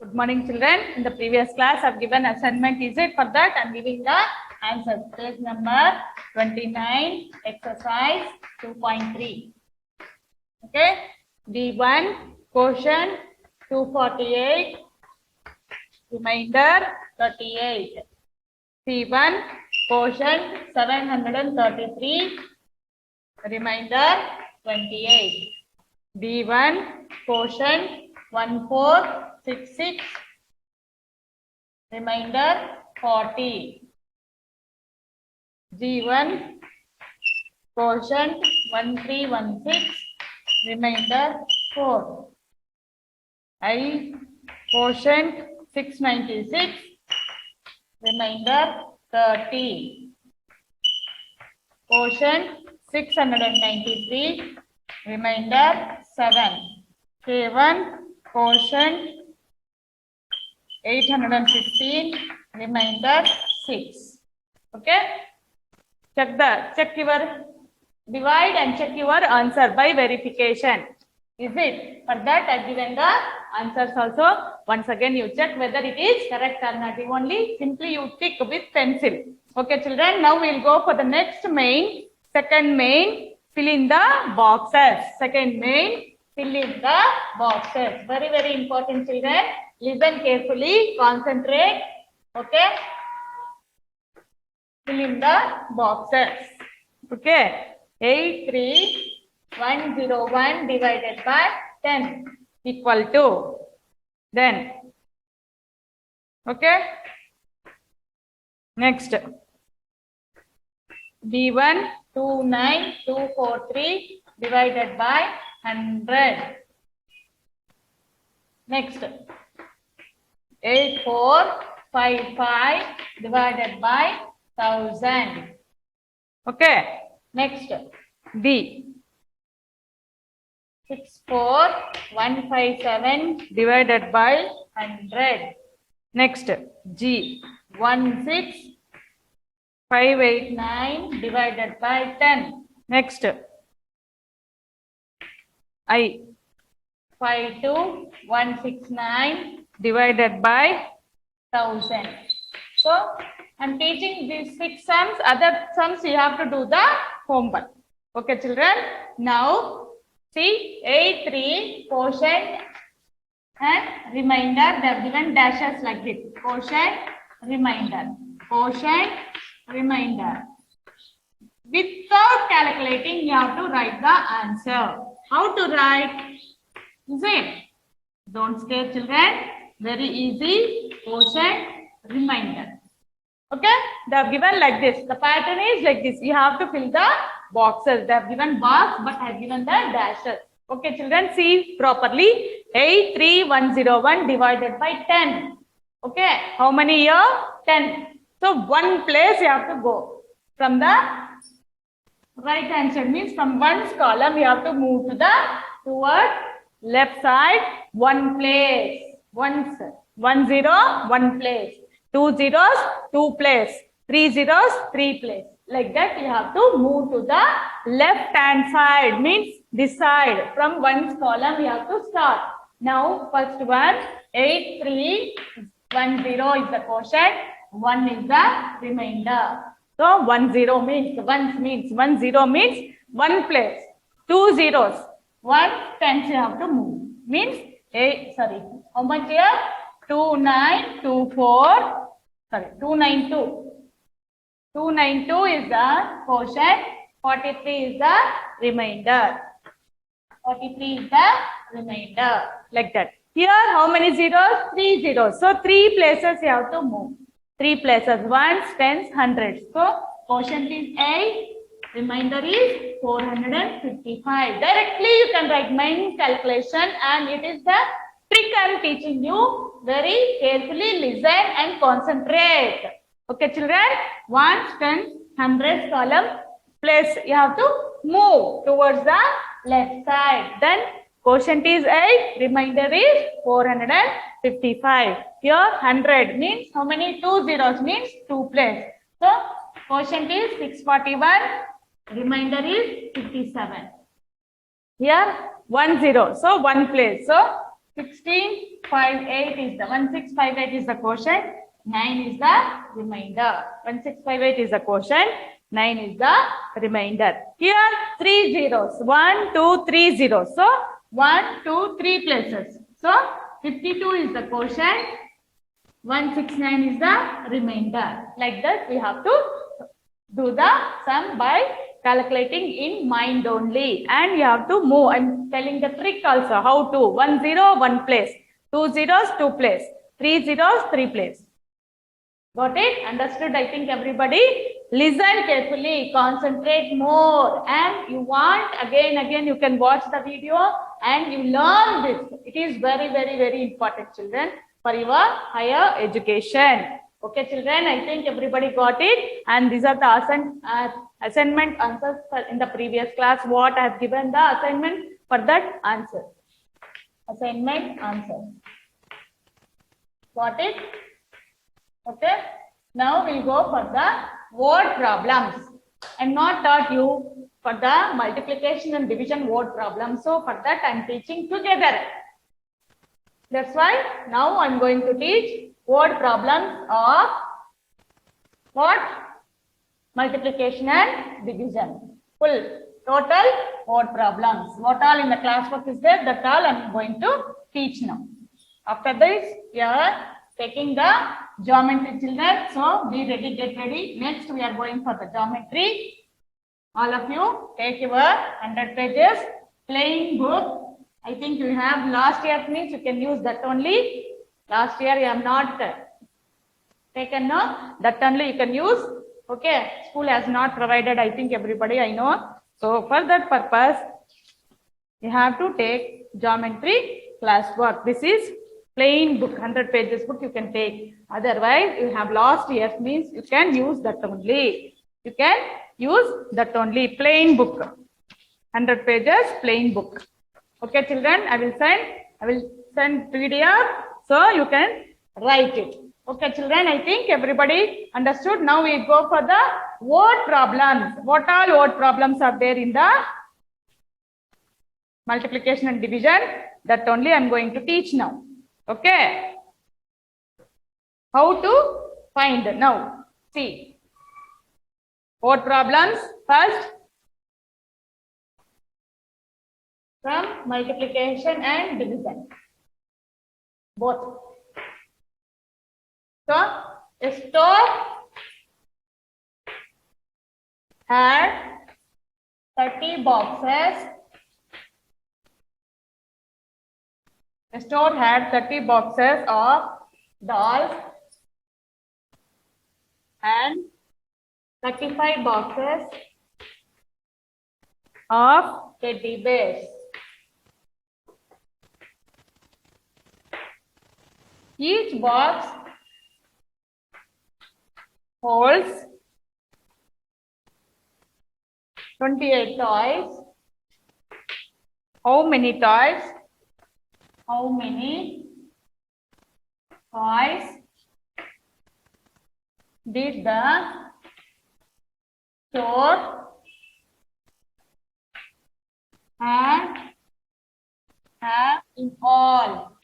Good morning, children. In the previous class, I've given assignment. Is it for that? I'm giving the answer. Page number 29, exercise 2.3. Okay. D1, quotient 248, remainder 38. C1, quotient 733, remainder 28. D1, quotient 1466, remainder 40. G1, quotient 1316, remainder 4. I, quotient 696, remainder 30. Quotient 693, remainder 7. K1, quotient 816, remainder 6. Okay. Check your divide and check your answer by verification. Is it? For that, I've given the answers also. Once again, you check whether it is correct or not. You only simply you tick with pencil. Okay, children. Now we'll go for the next main. Second main, fill in the boxes. Second main, fill in the boxes. Very, very important, children. Listen carefully. Concentrate. Okay. Fill in the boxes. Okay. 83101 divided by 10 equal to, then, okay, next, D1 29243 divided by 100, next, 8455 divided by 1000, okay. Next, D 64157 divided by 100. Next, G 16589 divided by 10. Next, I 52169 divided by 1000. So, I'm teaching these 6 sums. Other sums you have to do the homework. Okay, children. Now, see 8, 3, quotient and remainder. They have given dashes like this. Quotient, remainder. Quotient, remainder. Without calculating, you have to write the answer. How to write? Is it? Don't scare, children. Very easy. Quotient, remainder. Okay, they have given like this. The pattern is like this. You have to fill the boxes. They have given box, but I have given the dashes. Okay, children, see properly. 83101 divided by 10. Okay, how many here? 10. So one place you have to go. From the right hand side means from one's column you have to move to the towards left side one place. Once 1 0 1 place. 2 zeros, 2 place. 3 zeros, 3 place. Like that, you have to move to the left hand side. Means this side. From one's column, you have to start. Now, first one, 8310 is the quotient. 1 is the remainder. So, 10 means 1 means 10 means 1 place. 2 zeros. 1 tens you have to move. Means 8. Sorry. How much here? 2924. Sorry, 292. 292 is the quotient. 43 is the remainder. 43 is the remainder. Like that. Here, how many zeros? 3 zeros. So, 3 places you have to move. 3 places. Ones, tens, hundreds. So, quotient is 8. Remainder is 455. Directly you can write main calculation, and it is the trick I am teaching you. Very carefully listen and concentrate. Okay, children? Ones, tens, hundreds column place. You have to move towards the left side. Then quotient is 8. Remainder is 455. Here 100 means how many? 2 zeros means 2 place. So quotient is 641. Remainder is 57. Here 1 0. So 1 place. So 1658 is the 1658 is the quotient, 9 is the remainder. 1658 is the quotient, 9 is the remainder. Here 3 zeros, 1, 2, 3 zeros. So 1, 2, 3 places. So 52 is the quotient, 169 is the remainder. Like that we have to do the sum by calculating in mind only, and you have to move. I'm telling the trick also how to. 1 0 1 place, 2 zeros 2 place, 3 zeros 3 place. Got it? Understood? I think everybody listen carefully, concentrate more, and you want again you can watch the video and you learn this. It is very important, children, for your higher education. Okay, children, I think everybody got it, and these are the assignment answers in the previous class. What I have given the assignment for that answer. Assignment answer. Got it? Okay. Now we'll go for the word problems. I'm not taught you for the multiplication and division word problems. So for that I'm teaching together. That's why now I'm going to teach word problems of what? Multiplication and division. Full total word problems. What all in the classwork is there? That all I'm going to teach now. After this, we are taking the geometry, children. So be ready, get ready. Next we are going for the geometry. All of you take your 100 pages plain book. I think you have last year, means you can use that only. Last year you have not taken, no? That only you can use. Okay, school has not provided, I think everybody, I know. So for that purpose, you have to take geometry classwork. This is plain book, 100 pages book you can take. Otherwise, you have lost years, means you can use that only. You can use that only, plain book. 100 pages, plain book. Okay, children, I will send PDF, so you can write it. Okay, children, I think everybody understood. Now we go for the word problems. What all word problems are there in the multiplication and division? That only I'm going to teach now. Okay. How to find now? See. Word problems first. From multiplication and division. Both. So, a store had 30 boxes. The store had 30 boxes of dolls and 35 boxes of teddy bears. Each box holds 28 toys. How many toys? How many toys did the store have in all?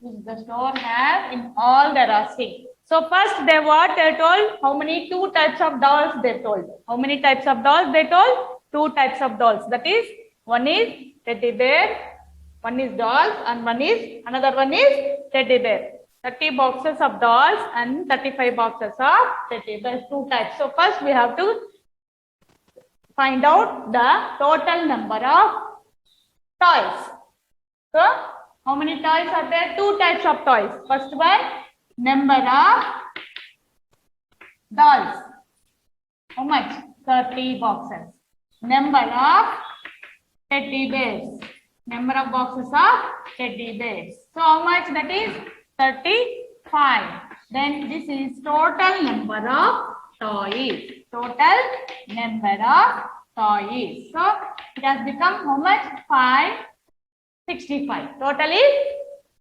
Did the store have in all, they're asking. So first they told? How many? 2 types of dolls they told. How many types of dolls they told? 2 types of dolls. That is, one is teddy bear, one is dolls, and another one is teddy bear. 30 boxes of dolls and 35 boxes of teddy bears, 2 types. So first we have to find out the total number of toys. So how many toys are there? 2 types of toys. First one, number of dolls. How much? 30 boxes. Number of teddy bears. Number of boxes of teddy bears. So how much that is? 35. Then this is total number of toys. Total number of toys. So it has become how much? 565. Total is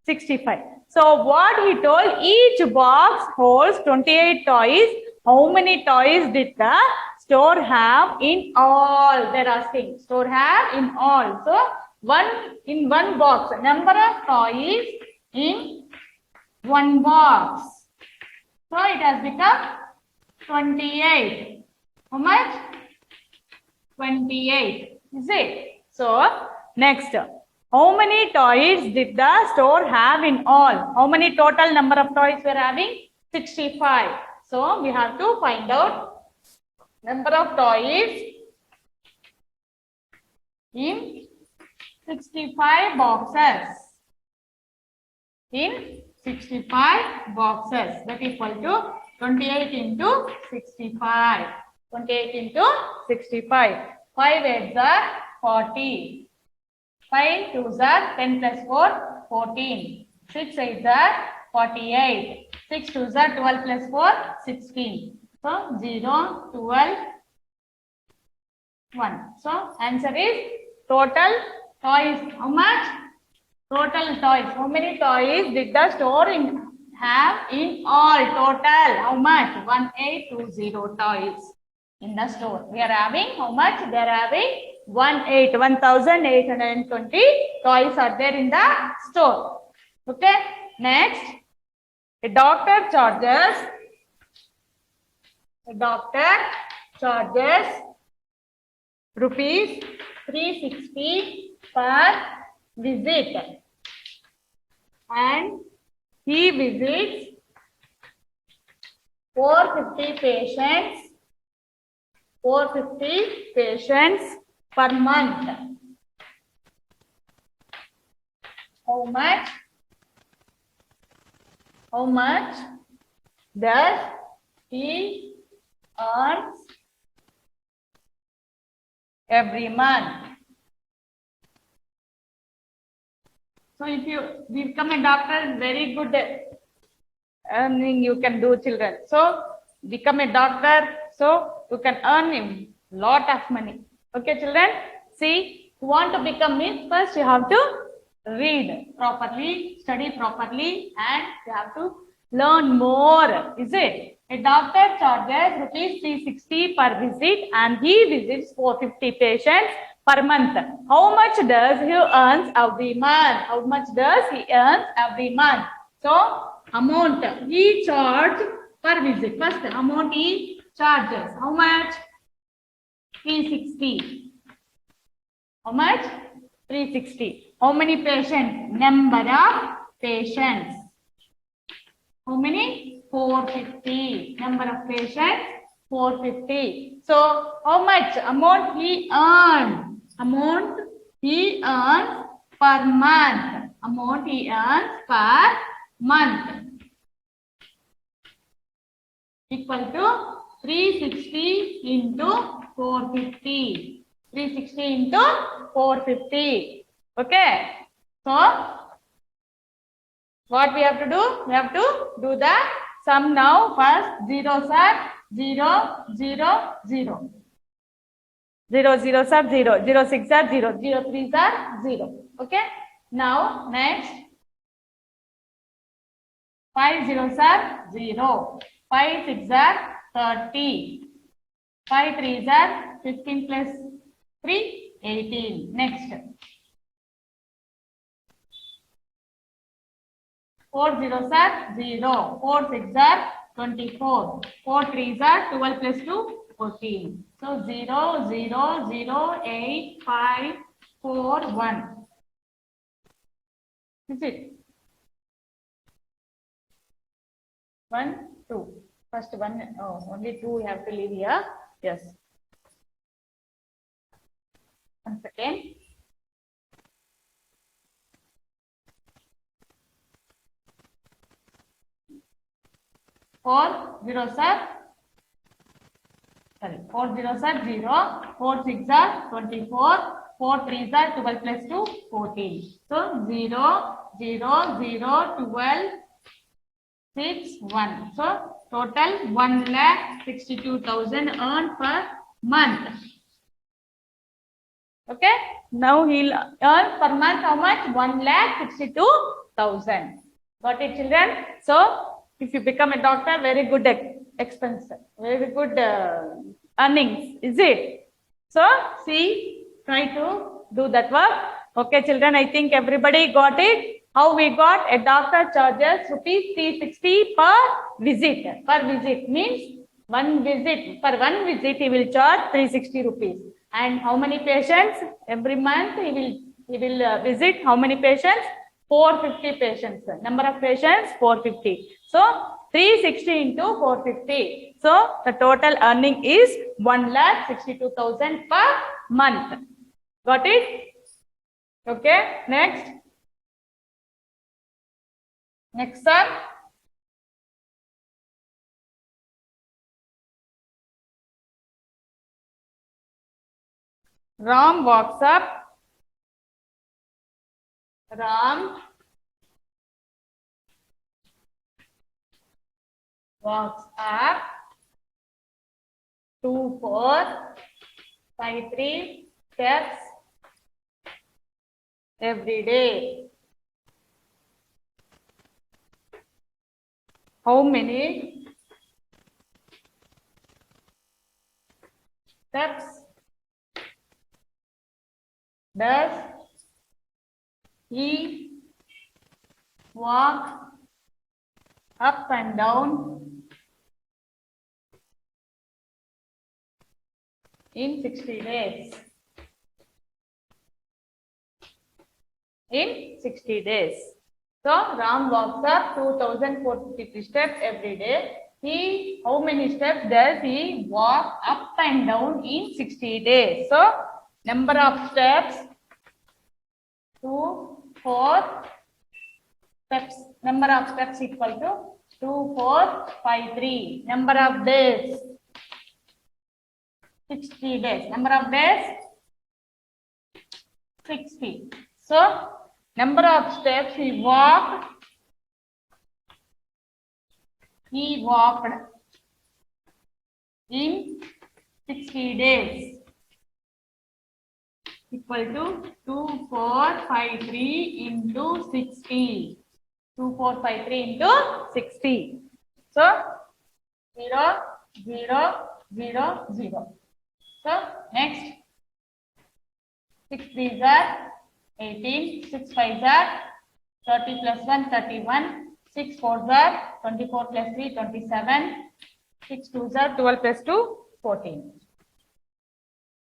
65. So what he told, each box holds 28 toys. How many toys did the store have in all? They're asking. Store have in all. So in one box. Number of toys in one box. So it has become 28. How much? 28. Is it? So next, how many toys did the store have in all? How many total number of toys we are having? 65. So we have to find out number of toys in 65 boxes. In 65 boxes. That is equal to 28 into 65. 28 into 65. 5 8s are 40. 5 2s are 10 plus 4, 14. 6 8s are 48. 6 2s are 12 plus 4, 16. So 0, 12, 1. So answer is total toys. How much? Total toys. How many toys did the store have in all? Total. How much? 1820 toys in the store. We are having how much? They are having 1820 toys are there in the store. Okay. Next, a doctor charges rupees 360 per visit, and he visits 450 patients per month. How much does he earn every month? So if you become a doctor, very good earning you can do, children. So become a doctor, so you can earn a lot of money. Okay, children. See, you want to become it, first you have to read properly, study properly, and you have to learn more. Is it? A doctor charges rupees 360 per visit, and he visits 450 patients per month. How much does he earn every month? How much does he earn every month? So amount he charges per visit. First amount he charges. How much? 360. How much? 360. How many patients? Number of patients. How many? 450. Number of patients? 450. So how much amount he earns? Amount he earns per month. Amount he earns per month equal to 360 into 450. 360 into 450. Okay. So what we have to do? We have to do the sum now. First, zeros are 0, 0, 0. 0 zeros are 0. 0 6 are 0. 0 3s are 0. Okay. Now next, 5 zeros are 0. 5 6 are 30. 5 3s are 15 plus 3, 18. Next. 4 zeros are 0. 4 6 are 24. 4 3s are 12 plus 2, 14. So 0, 0, 0, 8, 5, 4, 1. Is it? 1, 2. First one, oh, only 2 we have to leave here. Yes. 1 second. 4 zeros are 4 zeros are 0, 4 6 are 24, 4 3s are 12 plus 2, 14. So 0, 0, 0, 12, 6, 1. So total 1,62,000 earned per month. Okay. Now he'll earn per month how much? 1,62,000. Got it, children? So if you become a doctor, very good expense, very good earnings, is it? So see, try to do that work. Okay, children, I think everybody got it. How we got? A doctor charges rupees 360 per visit. Per visit means one visit. For one visit, he will charge 360 rupees. And how many patients? Every month he will visit how many patients? 450 patients. Number of patients? 450. So 360 into 450. So the total earning is 1,62,000 per month. Got it? Okay, next. Next sum. Ram walks up. Ram walks up 2, 4, 5, 3 steps every day. How many steps does he walk up and down in 60 days? In 60 days. So Ram walks up 2,453 steps every day. How many steps does he walk up and down in 60 days? So number of steps, 2, 4 steps. Number of steps equal to 2, 4, 5, 3. Number of days, 60 days. Number of days, 60. So number of steps he walked in 60 days equal to 2,453 into 60. 2,453 into 60. So 0, 0, 0, 0. So next, 6 3s are 18, 6 5s are 30 plus 1, 31. 6 4s are 24 plus 3, 27. 6 2s are 12 plus 2, 14.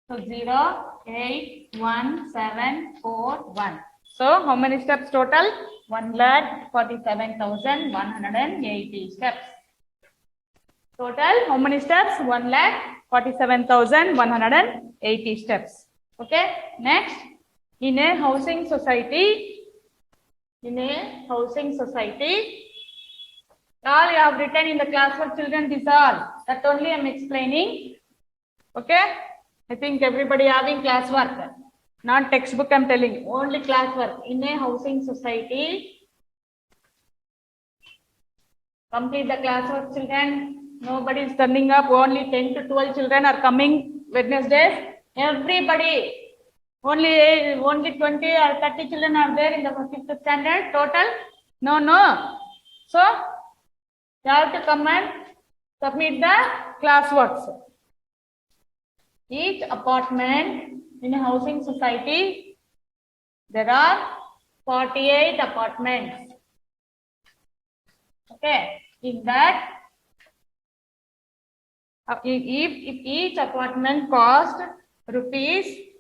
So 0, 8, 1, 7, 4, 1. So how many steps total? 1,47,180 steps. Total how many steps? 1,47,180 steps. Okay. Next, in a housing society, all you have written in the class for children, this all. That only I am explaining. Okay. I think everybody having classwork. Not textbook I am telling. Only classwork. In a housing society, complete the classwork, children. Nobody is turning up. Only 10 to 12 children are coming Wednesdays. Everybody. Only 20 or 30 children are there in the 5th standard total. No. So you have to come and submit the classworks. Each apartment in a housing society, there are 48 apartments. Okay. In that, if each apartment cost rupees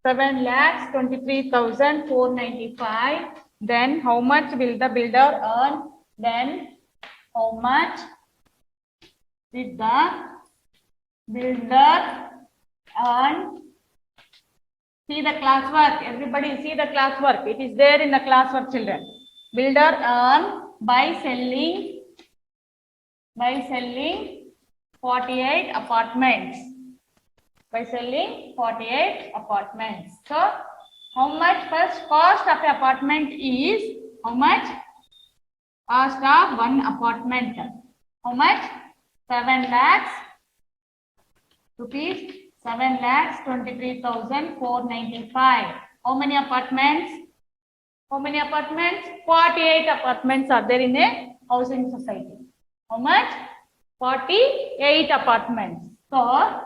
7,23,495, then how much will the builder earn? Then how much did the builder earn? See the classwork. Everybody see the classwork. It is there in the classwork, children. Builder earn by selling 48 apartments. By selling 48 apartments. So how much first cost of the apartment is? How much? Cost of one apartment. How much? 7 lakhs rupees. 7,23,495. How many apartments? 48 apartments are there in a housing society. How much? 48 apartments. So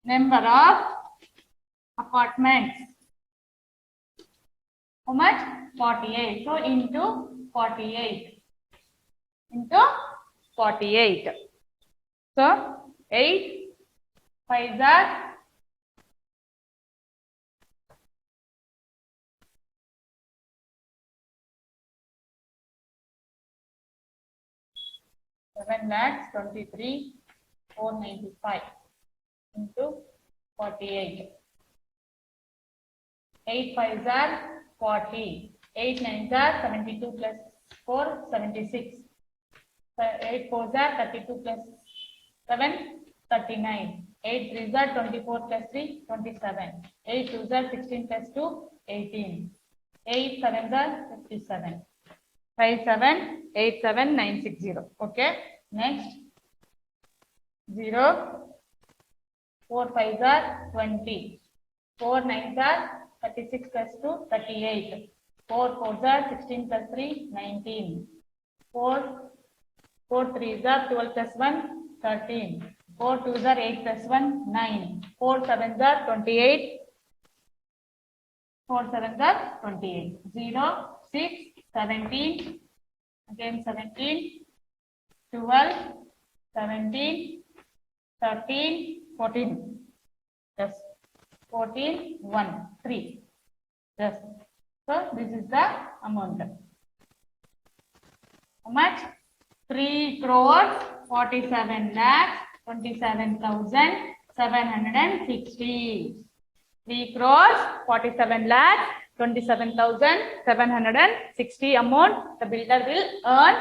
number of apartments. How much? 48. So into 48. Into 48. So 8 5s are 7,23,495 into 48. 8 5s are 40. 8 9s are 72 plus 4, 76. 8 4s are 32 plus 7, 39. 8 3s are 24 plus 3, 27. 8 2s are 16 plus 2, 18. 8 7s are 57. 5787,960. Okay. Next 0 4 5s are 20. 4 9s are 36 plus 2 38. 4 4s are 16 plus 3 19. 4 3s are 12 plus 1 13. 4 2s are 8 plus 1 9. 4 7s are 28. 4 7s are 28. 0 6 17, again 17, 12, 17, 13, 14. Yes. 14, 1, 3. Yes. So this is the amount. How much? 3 crores 47 lakhs 27,760. 3 crores 47 lakhs 27,760 amount the builder will earn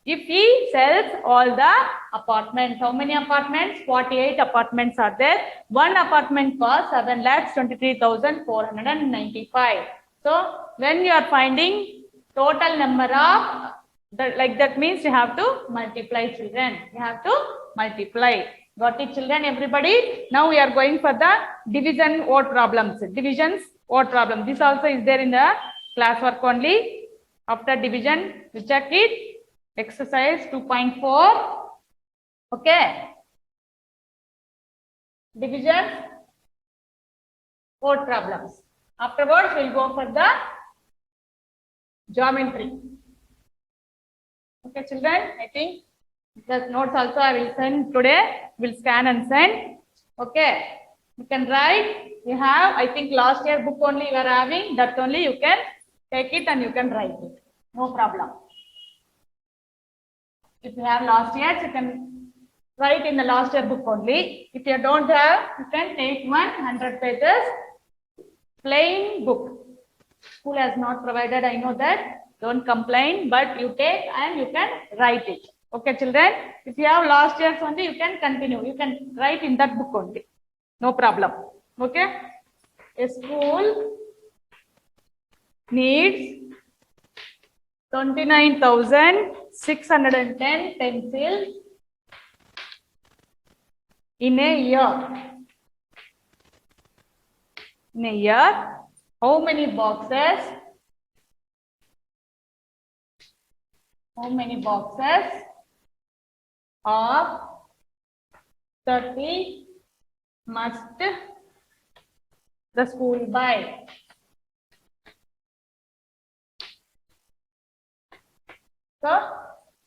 if he sells all the apartments. How many apartments? 48 apartments are there. One apartment costs 7,23,495. So when you are finding total number of that means you have to multiply, children. You have to multiply. Got it, children? Everybody? Now we are going for the division word problems. Divisions word problem. This also is there in the classwork only. After division, we check it. Exercise 2.4. Okay. Division word problems. Afterwards, we will go for the geometry. Okay, children, I think the notes also I will send today. We'll scan and send. Okay, you can write. You have, I think last year book only you are having. That only you can take it and you can write it. No problem. If you have last year, you can write in the last year book only. If you don't have, you can take 100 pages plain book. School has not provided, I know that. Don't complain, but you take and you can write it. Okay, children? If you have last year's only, you can continue. You can write in that book only. No problem. Okay? A school needs 29,610 pencils in a year. In a year, how many boxes? How many boxes of 30 must the school buy? So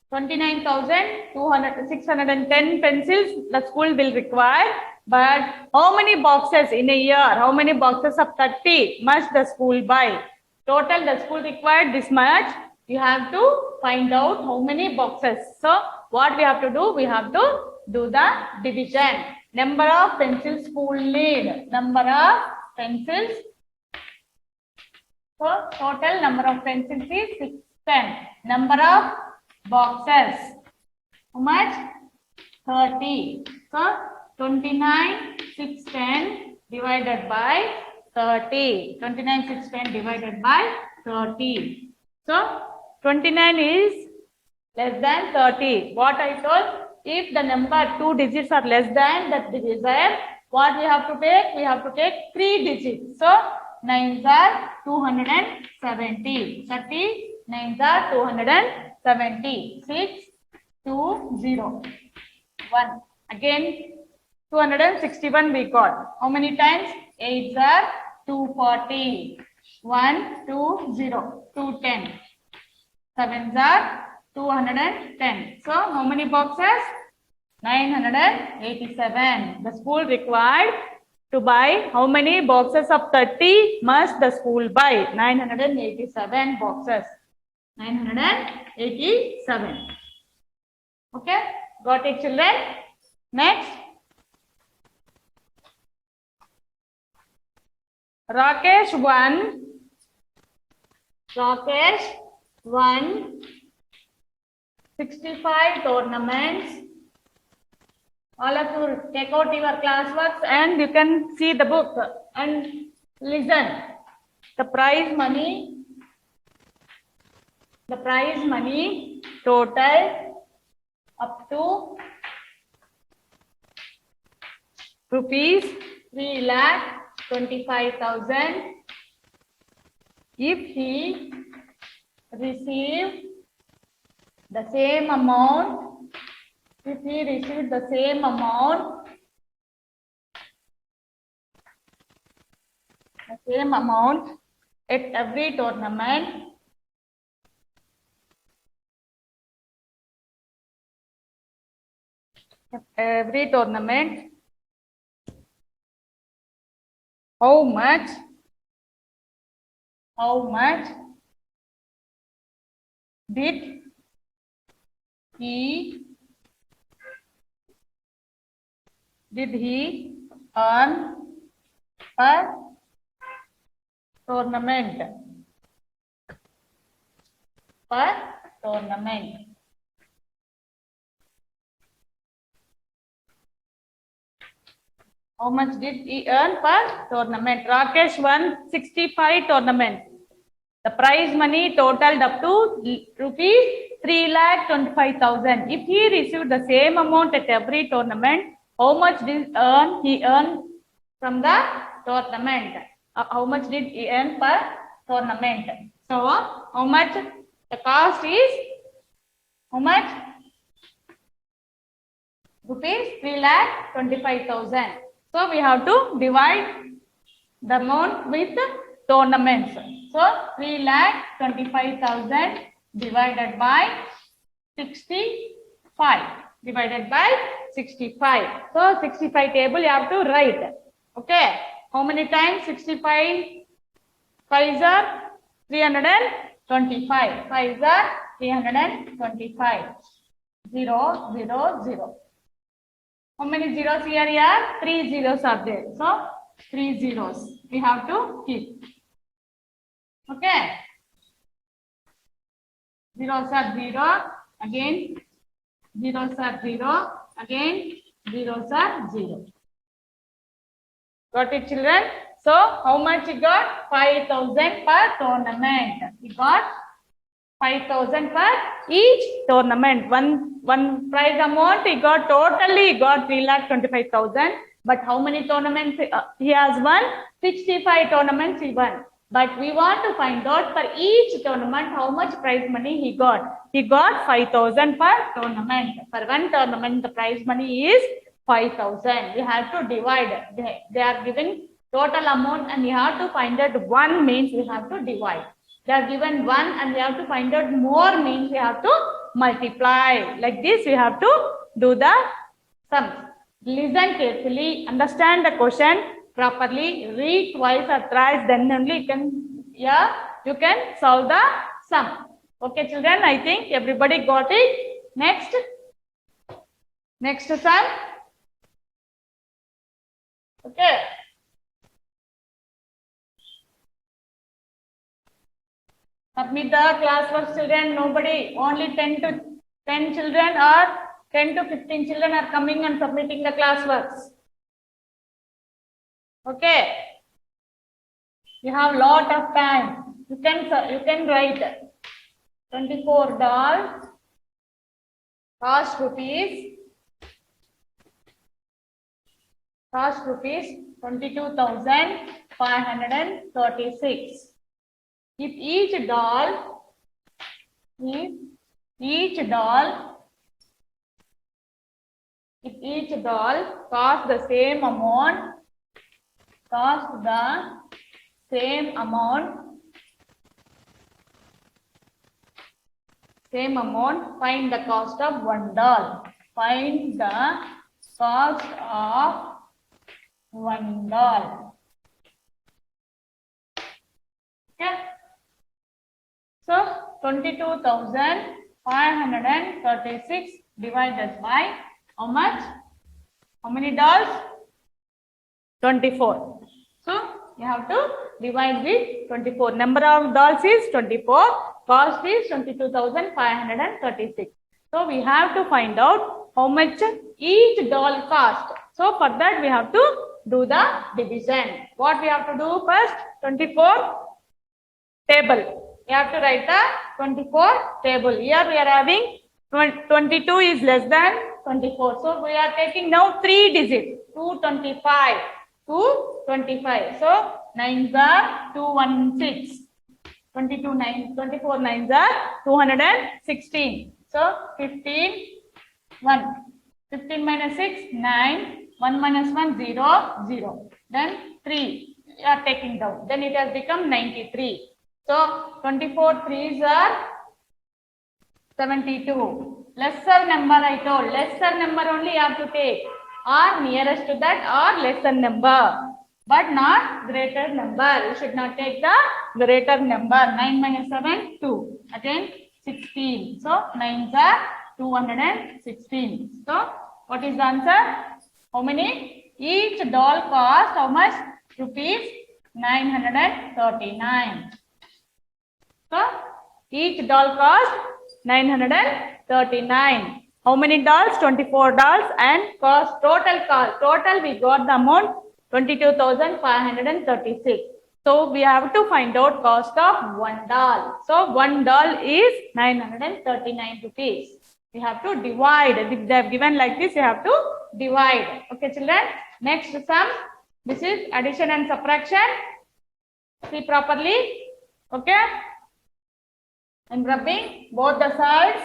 29,610 pencils the school will require. But how many boxes in a year? How many boxes of 30 must the school buy? Total the school required this much. You have to find out how many boxes. So what we have to do? We have to do the division. Number of pencils school need. Number of pencils. So total number of pencils is 610. Number of boxes. How much? 30. So 29,610 divided by 30. 29,610 divided by 30. So 29 is less than 30. What I told? If the number 2 digits are less than that divisor, what we have to take? We have to take 3 digits. So 9s are 270. 30 9s are 270. 6 2 0 1. Again 261 we got. How many times? 8s are 240. 1, 2, 0, 210. 7s are 210. So how many boxes? 987. The school required to buy how many boxes of 30 must the school buy? 987 boxes. 987. Okay, got it, children? Next. Rakesh won 65 tournaments. All of you take out your classworks and you can see the book and listen. The prize money total up to rupees 3,25,000 if he received the same amount. If he received the same amount at every tournament, how much did he earn per tournament? How much did he earn per tournament? Rakesh won 65 tournaments. The prize money totaled up to rupees 3,25,000. If he received the same amount at every tournament, how much did he earn from the tournament? How much did he earn per tournament? So, how much the cost is? How much? Rupees 3,25,000. So, we have to divide the amount with tournaments. So, 3,25,000 divided by 65. So, 65 table you have to write. Okay. How many times? 65 5s are 325. 5s are 325. 0, 0, 0. How many zeros here? 3 zeros are there. So, 3 zeros we have to keep. Okay. Zeros are 0. Again, zeros are 0. Again, zeros are 0. Got it, children? So, how much he got? 5,000 per tournament. He got 5,000 per each tournament. One prize amount he got totally 3,25,000. But how many tournaments he has won? 65 tournaments he won. But we want to find out for each tournament how much prize money he got. He got 5,000 per tournament. For one tournament, the prize money is 5,000. We have to divide. They are given total amount and we have to find out one means we have to divide. They are given 1 and we have to find out more means we have to multiply. Like this, we have to do the sums. Listen carefully, understand the question properly, read twice or thrice, then only you can solve the sum. Okay, children, I think everybody got it. Next sum. Okay. Submit the classwork, children. Nobody, only 10 children or 10 to 15 children are coming and submitting the classworks. Okay. You have lot of time. You can write 24 dolls. Cost rupees 22,536. If each doll costs the same amount, cost the same amount, find the cost of $1. Find the cost of $1. Okay. So 22,536 divided by how much? How many dolls? 24. So you have to divide with 24. Number of dolls is 24. Cost is 22,536. So we have to find out how much each doll cost. So for that we have to do the division. What we have to do first? 24 table. You have to write the 24 table. Here we are having 22 is less than 24. So we are taking now 3 digits. 225. 225. So 9s are 216. 22 9, 24 9s are 216. So 15, 1. 15 minus 6, 9. 1 minus 1, 0, 0. Then 3. You are taking down. Then it has become 93. So 24 3s are 72. Lesser number I told. Lesser number only you have to take. Or nearest to that or lesser number. But not greater number. You should not take the greater number. 9 minus 7, 2. Again 16. So 9s are 216. So what is the answer? How many? Each doll cost how much? Rupees 939. So each doll cost 939. How many dolls? 24 dolls and cost total cost. Total we got the amount 22,536. So we have to find out cost of one doll. So one doll is 939 rupees. We have to divide. If they have given like this, you have to divide. Okay, children. Next sum. This is addition and subtraction. See properly. Okay. I'm rubbing both the sides.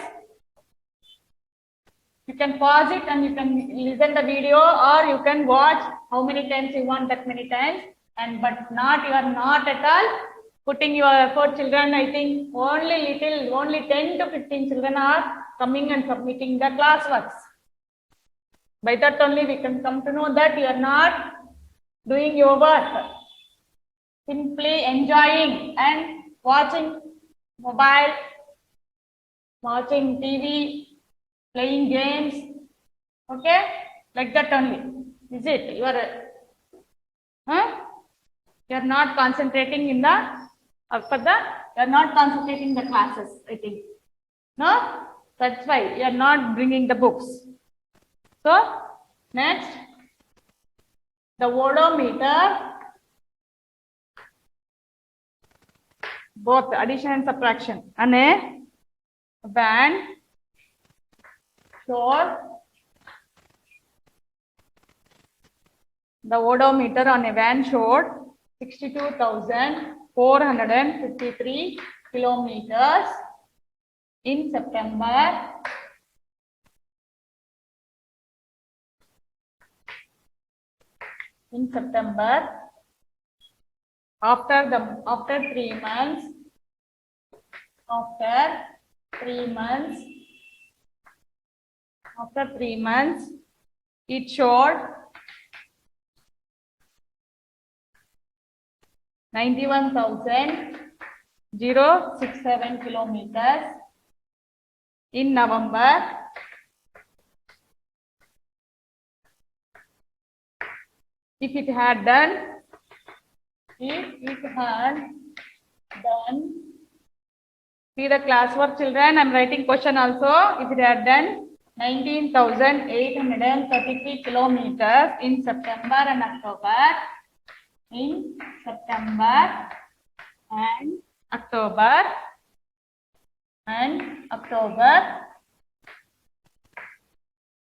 You can pause it and you can listen the video, or you can watch how many times you want, that many times. And but not, you are not at all putting your effort, children. I think only 10 to 15 children are coming and submitting the classworks. By that only we can come to know that you are not doing your work. Simply enjoying and watching mobile, watching TV, playing games. Okay, like that only. Is it? You are not concentrating in the you are not concentrating the classes, I think. No, that's why you are not bringing the books. So next, the odometer, both addition and subtraction, and a van showed the odometer on a van showed 62,453 kilometers in September. After 3 months, it showed 91,067 kilometers in November. If it had done, see the classwork, children. I'm writing question also. If it had done 19,833 kilometers in September and October,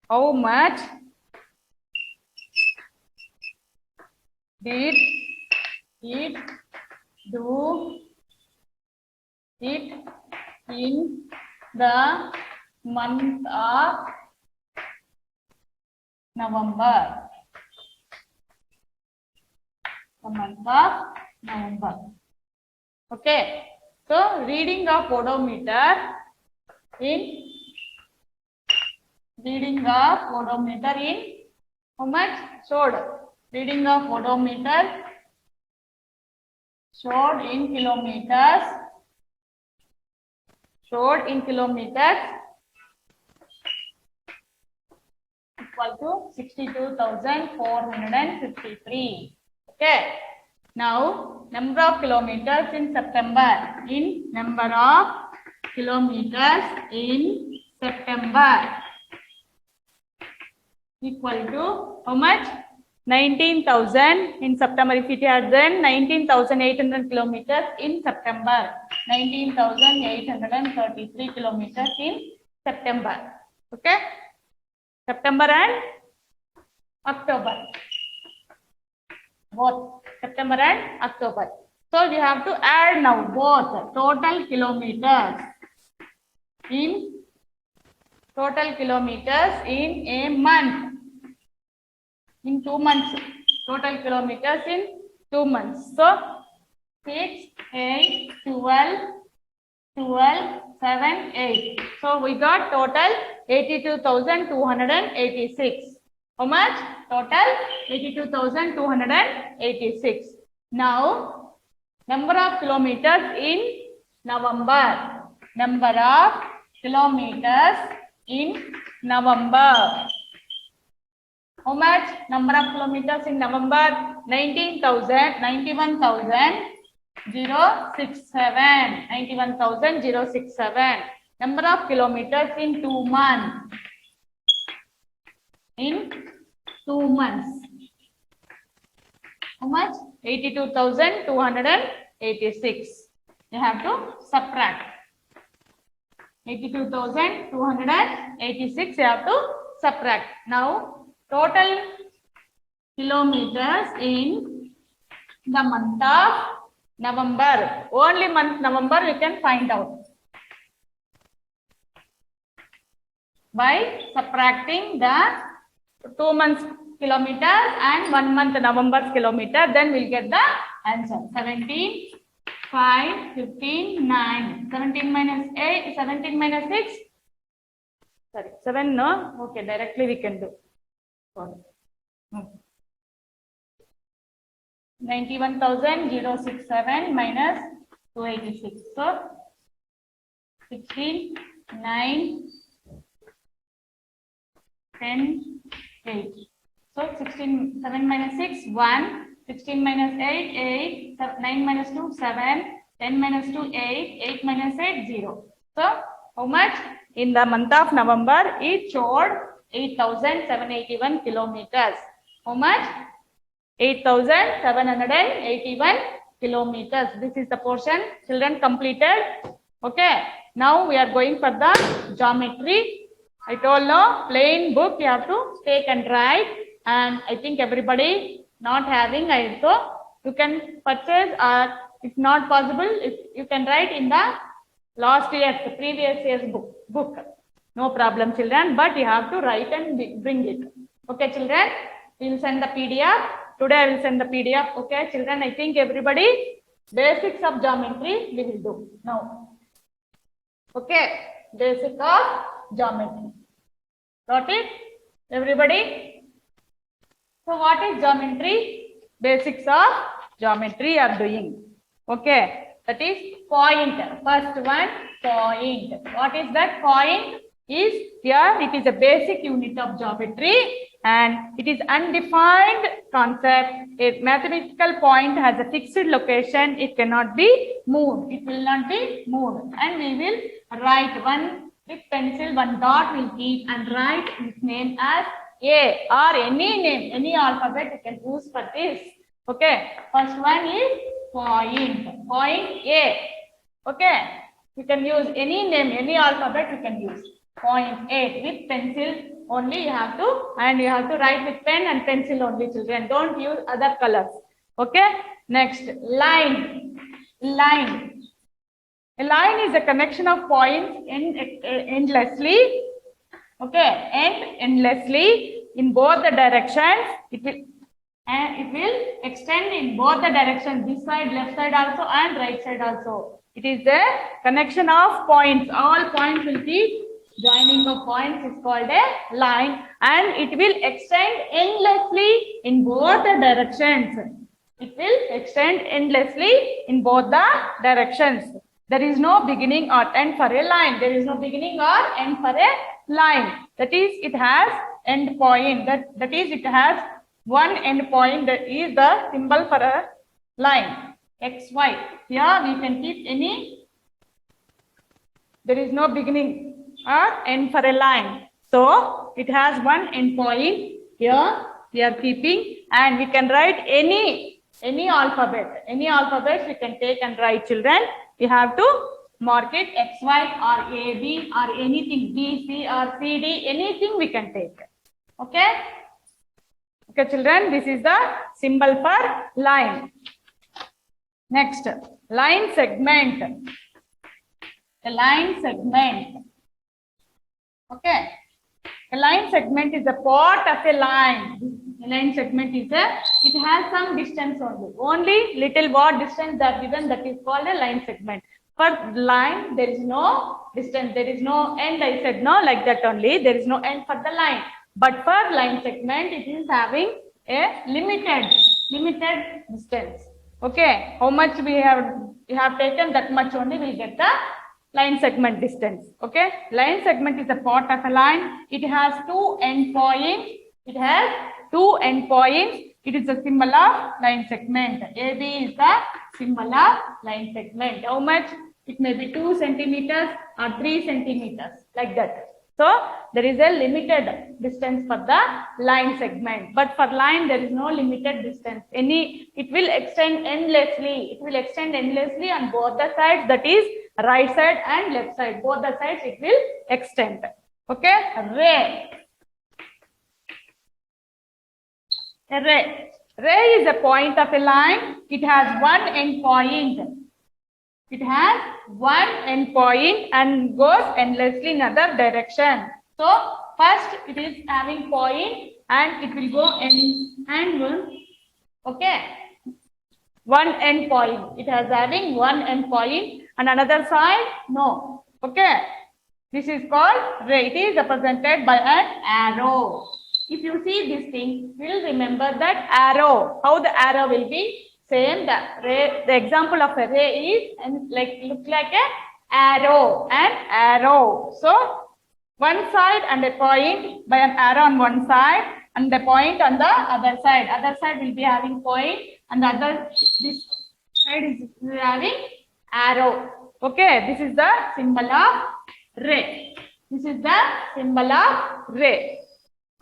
how much did it do it in the month of November? the month of November. Okay. So reading of odometer in how much? Showed. Reading of odometer showed in kilometers. Showed in kilometers equal to 62,453. Okay. Now, number of kilometers in September. In number of kilometers in September equal to how much? 19,000 in September. If it has then 19,800 kilometers in September. 19,833 kilometers in September. Okay. September and October. Both September and October. So we have to add now both total kilometers in a month. In 2 months. Total kilometers in 2 months. So 6, 8, 12, 7, 8. So we got total 82,286. How much? Total 82,286. Now, number of kilometers in November. Number of kilometers in November. How much? Number of kilometers in November? 91,067. 91,067. Number of kilometers in 2 months. In 2 months. How much? 82,286. You have to subtract. 82,286 you have to subtract. Now, total kilometers in the month of November. Only month November we can find out by subtracting the 2 months kilometers and 1 month November's kilometer. Then we'll get the answer. 17, 5, 15, 9. 17 minus 8, 17 minus 6. Sorry, 7 no. Okay, directly we can do. 91,067 minus 286. So 16, 9, 10, 8. So 16, 7 minus 6, 1. 16 minus 8, 8. 9 minus 2, 7. 10 minus 2, 8. 8 minus 8, 0. So how much? In the month of November, it showed 8,781 kilometers. How much? 8,781 kilometers. This is the portion children completed. Okay. Now we are going for the geometry. I told no plain book you have to take and write, and I think everybody not having so you can purchase, or if not possible, if you can write in the last year's, previous year's book. No problem, children, but you have to write and bring it. Okay, children, we will send the PDF. Today I will send the PDF. Okay, children, I think everybody basics of geometry we will do now. Okay, basic of geometry. Got it? Everybody? So what is geometry? Basics of geometry are doing. Okay, that is point. First one, point. What is that? Point is here, it is a basic unit of geometry and it is undefined concept. A mathematical point has a fixed location. It cannot be moved. It will not be moved. And we will write one with pencil, one dot will keep and write its name as A, or any name, any alphabet you can use for this. Okay, first one is point. Point A. Okay, you can use any name, any alphabet you can use. Point A with pencil only you have to, and you have to write with pen and pencil only, children. Don't use other colors. Okay, next, line. Line. A line is a connection of points endlessly. Okay, endlessly in both the directions. It will and it will extend in both the directions, this side, left side also and right side also. It is the connection of points. All points will be joining of points is called a line, and it will extend endlessly in both the directions. It will extend endlessly in both the directions. There is no beginning or end for a line. There is no beginning or end for a line. That is, it has end point. That is, it has one end point. That is the symbol for a line. X, Y. Here we can keep any. There is no beginning or end for a line. So it has one end point. Here we are keeping, and we can write any alphabet. Any alphabet we can take and write, children. We have to mark it X, Y or A, B or anything, B, C or C, D, anything we can take. Okay? Okay, children, this is the symbol for line. Next, line segment. A line segment. Okay. A line segment is a part of a line. A line segment is it has some distance only. Only little what distance they are given, that is called a line segment. For line, there is no distance. There is no end. I said no, like that only. There is no end for the line. But for line segment, it is having a limited distance. Okay. How much we have taken, that much only we get the line segment distance. Okay. Line segment is a part of a line. It has two end points. It has two end points. It is a symbol of line segment. AB is the symbol of line segment. How much? It may be 2 centimeters or 3 centimeters, like that. So there is a limited distance for the line segment. But for line, there is no limited distance. It will extend endlessly. It will extend endlessly on both the sides. That is right side and left side. Both the sides it will extend. Okay. Ray. A ray. Ray is a point of a line. It has one end point. It has one end point and goes endlessly in other direction. So first it is having point and it will go and one. Okay. One end point. It has having one end point and another side no. Okay. This is called ray. It is represented by an arrow. If you see this thing, you will remember that arrow. How the arrow will be? Same. The example of a ray is and look like a arrow. An arrow. So one side and a point by an arrow on one side and the point on the other side. Other side will be having point and the other this side is having arrow. Okay. This is the symbol of ray. This is the symbol of ray.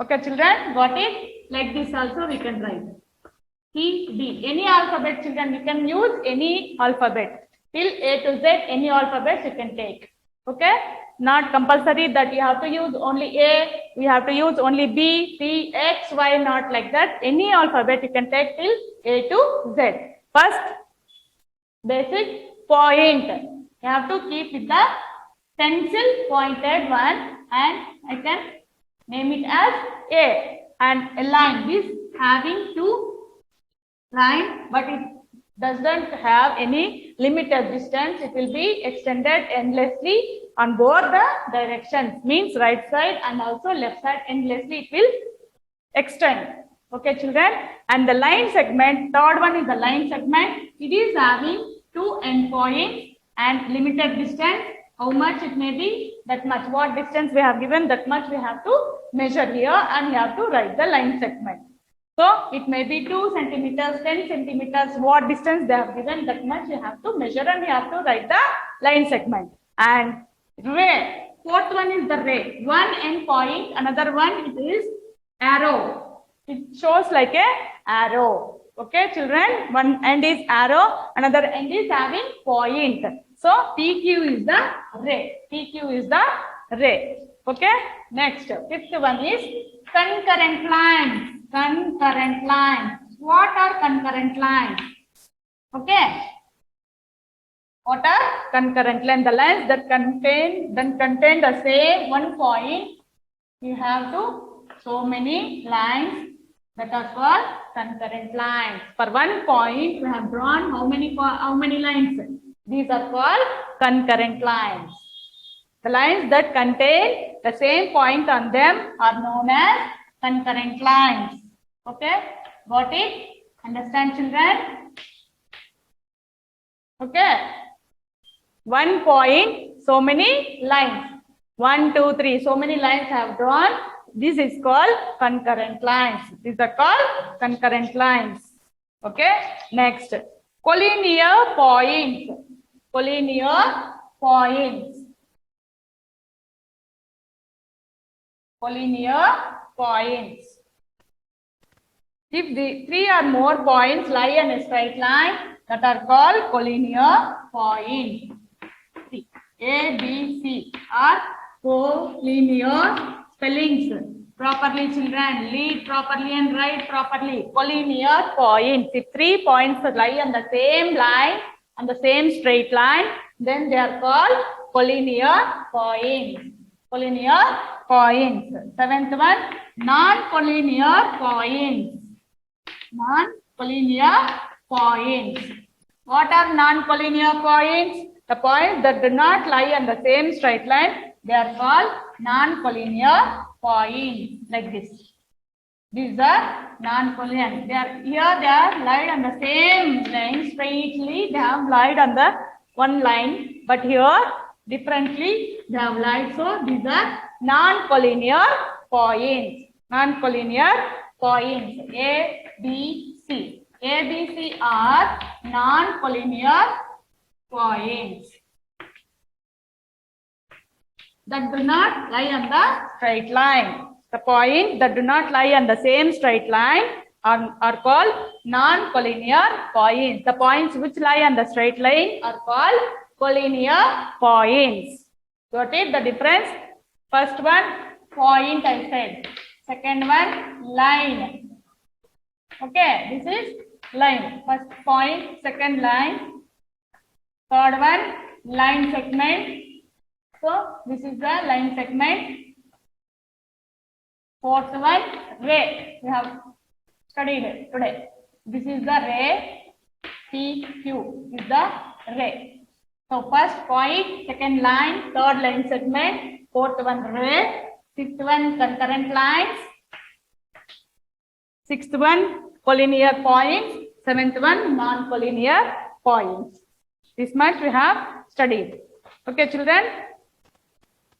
Okay, children, got it? Like this also we can write. C, D. Any alphabet, children, we can use any alphabet. Till A to Z, any alphabet you can take. Okay? Not compulsory that you have to use only A, we have to use only B, C, X, Y, not like that. Any alphabet you can take till A to Z. First, basic point. You have to keep with the pencil pointed one and I can name it as A, and a line is having two lines, but it doesn't have any limited distance. It will be extended endlessly on both the directions, means right side and also left side endlessly it will extend. Okay, children, and the line segment, third one is the line segment. It is having two end points and limited distance. How much it may be? That much. What distance we have given, that much we have to measure here and we have to write the line segment. So it may be 2 centimeters, 10 centimeters. What distance they have given, that much you have to measure and you have to write the line segment. And ray. Fourth one is the ray. One end point, another one it is arrow. It shows like a arrow. Okay, children. One end is arrow, another end is having point. So PQ is the ray. PQ is the ray. Okay. Next, fifth one is concurrent lines. Concurrent lines. What are concurrent lines? Okay. What are concurrent lines? The lines that contain the same one point. You have to so many lines that are called concurrent lines. For one point, we have drawn how many lines? These are called concurrent lines. The lines that contain the same point on them are known as concurrent lines. Okay, got it? Understand, children? Okay. One point, so many lines. 1, 2, 3. So many lines have drawn. This is called concurrent lines. These are called concurrent lines. Okay. Next, collinear points. Collinear points. Collinear points. If the 3 or more points lie on a straight line, that are called collinear points. A, B, C are collinear spellings. Properly, children, read properly and write properly. Collinear points. If 3 points lie on the same line, on the same straight line, then they are called collinear points. Collinear points. 7th one, non-collinear points. Non-collinear points. What are non-collinear points? The points that do not lie on the same straight line, they are called non-collinear points, like this. These are non-collinear. They are lied on the same line straightly. They have lied on the one line, but here differently they have lied. So these are non-collinear points. Non-collinear points. A, B, C. A, B, C are non-collinear points that do not lie on the straight line. The points that do not lie on the same straight line are called non-collinear points. The points which lie on the straight line are called collinear points. Got it? The difference? First one, point I said. Second one, line. Okay, this is line. First point, second line. Third one, line segment. So, this is the line segment. Fourth one, ray. We have studied it today. This is the ray. PQ is the ray. So, first point, second line, third line segment, fourth one, ray. Fifth one, concurrent lines. Sixth one, collinear points. Seventh one, non-collinear points. This much we have studied. Okay, children.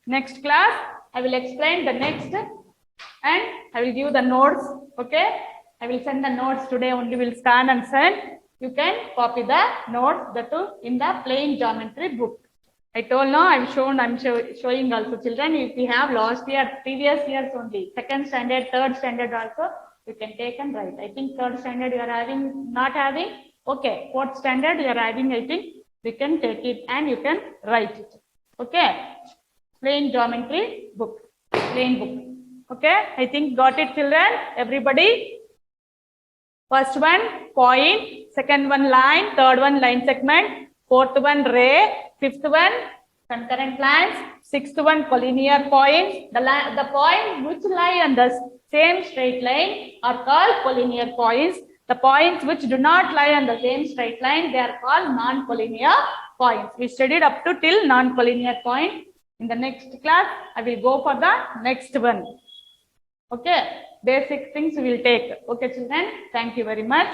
Next class, I will explain the next and I will give the notes. Okay, I will send the notes today only. Will scan and send. You can copy the notes that too in the plain geometry book. I told now I'm showing also, children. If you have last year, previous years only, second standard, third standard also, you can take and write. I think third standard you are having, not having. Okay, fourth standard you are having. I think we can take it and you can write it. Okay. Plain geometry book, plain book. Okay, I think got it, children. Everybody. First one point, second one line, third one line segment, fourth one ray, fifth one concurrent lines, sixth one collinear points. The points which lie on the same straight line are called collinear points. The points which do not lie on the same straight line, they are called non-collinear points. We studied up to till non-collinear point. In the next class, I will go for the next one. Okay, basic things we will take. Okay, children, thank you very much.